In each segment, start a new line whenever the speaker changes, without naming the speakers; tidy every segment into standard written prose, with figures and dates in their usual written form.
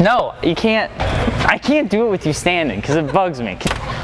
No, you can't. I can't do it with you standing because it bugs me.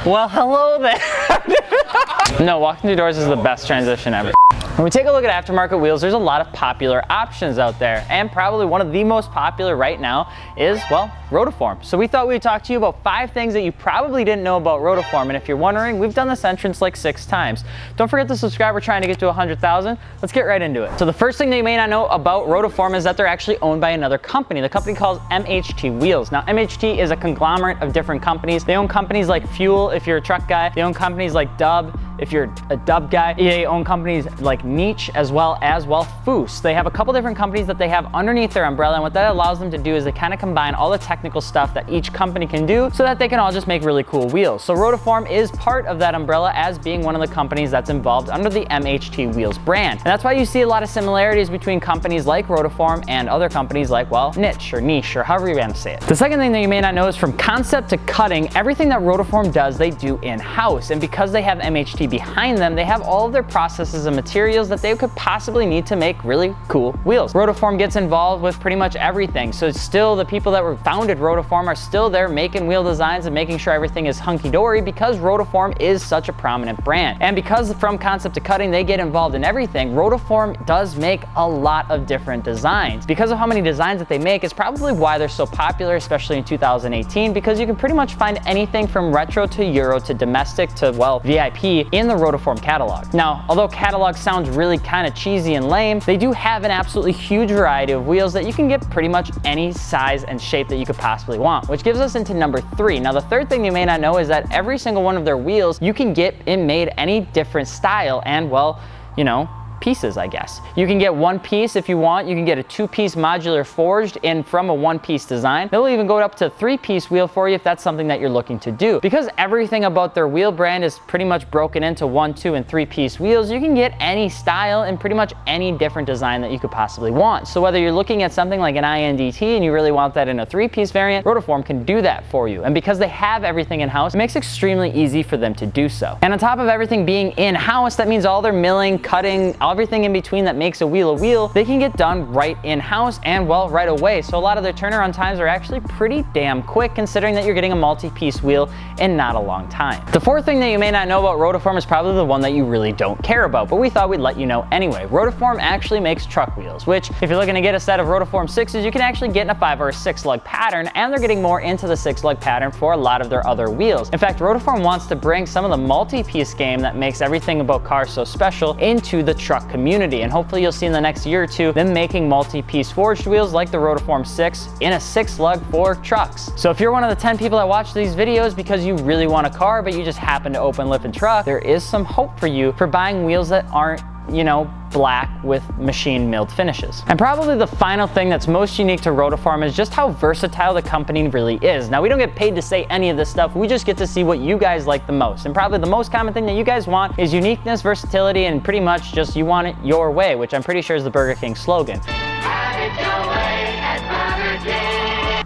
Well, hello there. No, walking through doors is the best transition ever. When we take a look at aftermarket wheels, there's a lot of popular options out there, and probably one of the most popular right now is, well, Rotiform. So we thought we'd talk to you about 5 things that you probably didn't know about Rotiform, and if you're wondering, we've done this entrance like 6 times. Don't forget to subscribe, we're trying to get to 100,000. Let's get right into it. So the first thing that you may not know about Rotiform is that they're actually owned by another company. The company calls MHT Wheels. Now MHT is a conglomerate of different companies. They own companies like Fuel if you're a truck guy. They own companies like Dub if you're a Dub guy. They own companies like Niche as well as Foos. They have a couple different companies that they have underneath their umbrella, and what that allows them to do is they kind of combine all the technical stuff that each company can do so that they can all just make really cool wheels. So Rotiform is part of that umbrella as being one of the companies that's involved under the MHT Wheels brand. And that's why you see a lot of similarities between companies like Rotiform and other companies like, well, Niche or however you want to say it. The second thing that you may not know is from concept to cutting, everything that Rotiform does, they do in-house. And because they have MHT behind them, they have all of their processes and materials that they could possibly need to make really cool wheels. Rotiform gets involved with pretty much everything. So it's still the people that founded Rotiform are still there making wheel designs and making sure everything is hunky-dory because Rotiform is such a prominent brand. And because from concept to cutting, they get involved in everything, Rotiform does make a lot of different designs. Because of how many designs that they make, it's probably why they're so popular, especially in 2018, because you can pretty much find anything from retro to Euro to domestic to, well, VIP in the Rotiform catalog. Now, although catalog sounds really kind of cheesy and lame, they do have an absolutely huge variety of wheels that you can get pretty much any size and shape that you could possibly want, which gives us into number 3. Now, the third thing you may not know is that every single one of their wheels, you can get it made any different style and, well, you know, pieces, I guess. You can get one piece if you want. You can get a 2-piece modular forged in from a 1-piece design. They'll even go up to a 3-piece wheel for you if that's something that you're looking to do. Because everything about their wheel brand is pretty much broken into 1, 2, and 3-piece wheels, you can get any style and pretty much any different design that you could possibly want. So whether you're looking at something like an INDT and you really want that in a 3-piece variant, Rotiform can do that for you. And because they have everything in-house, it makes it extremely easy for them to do so. And on top of everything being in-house, that means all their milling, cutting, everything in between that makes a wheel, they can get done right in-house and, well, right away. So a lot of their turnaround times are actually pretty damn quick considering that you're getting a multi-piece wheel in not a long time. The fourth thing that you may not know about Rotiform is probably the one that you really don't care about, but we thought we'd let you know anyway. Rotiform actually makes truck wheels, which if you're looking to get a set of Rotiform 6s, you can actually get in a 5 or a 6 lug pattern, and they're getting more into the 6 lug pattern for a lot of their other wheels. In fact, Rotiform wants to bring some of the multi-piece game that makes everything about cars so special into the truck community. And hopefully you'll see in the next year or two them making multi-piece forged wheels like the Rotiform 6 in a 6 lug for trucks. So if you're one of the 10 people that watch these videos because you really want a car but you just happen to open, lift, and truck, there is some hope for you for buying wheels that aren't, you know, black with machine milled finishes. And probably the final thing that's most unique to Rotiform is just how versatile the company really is. Now, we don't get paid to say any of this stuff, we just get to see what you guys like the most. And probably the most common thing that you guys want is uniqueness, versatility, and pretty much just you want it your way, which I'm pretty sure is the Burger King slogan. Have it your way at Burger King.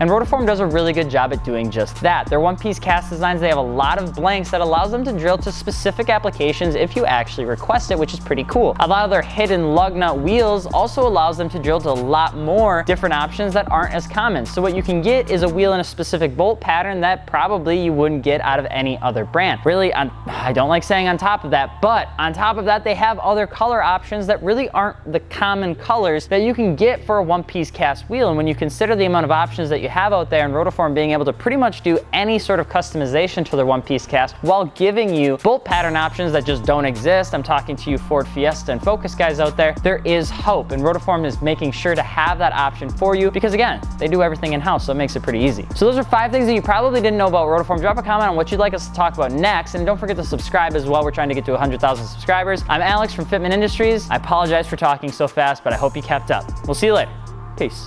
And Rotiform does a really good job at doing just that. Their 1-piece cast designs, they have a lot of blanks that allows them to drill to specific applications if you actually request it, which is pretty cool. A lot of their hidden lug nut wheels also allows them to drill to a lot more different options that aren't as common. So what you can get is a wheel in a specific bolt pattern that probably you wouldn't get out of any other brand. Really, I don't like saying on top of that, but on top of that, they have other color options that really aren't the common colors that you can get for a 1-piece cast wheel. And when you consider the amount of options that you have out there, and Rotiform being able to pretty much do any sort of customization to their 1-piece cast while giving you bolt pattern options that just don't exist. I'm talking to you Ford Fiesta and Focus guys out there. There is hope, and Rotiform is making sure to have that option for you because, again, they do everything in-house, so it makes it pretty easy. So those are 5 things that you probably didn't know about Rotiform. Drop a comment on what you'd like us to talk about next, and don't forget to subscribe as well. We're trying to get to 100,000 subscribers. I'm Alex from Fitment Industries. I apologize for talking so fast, but I hope you kept up. We'll see you later. Peace.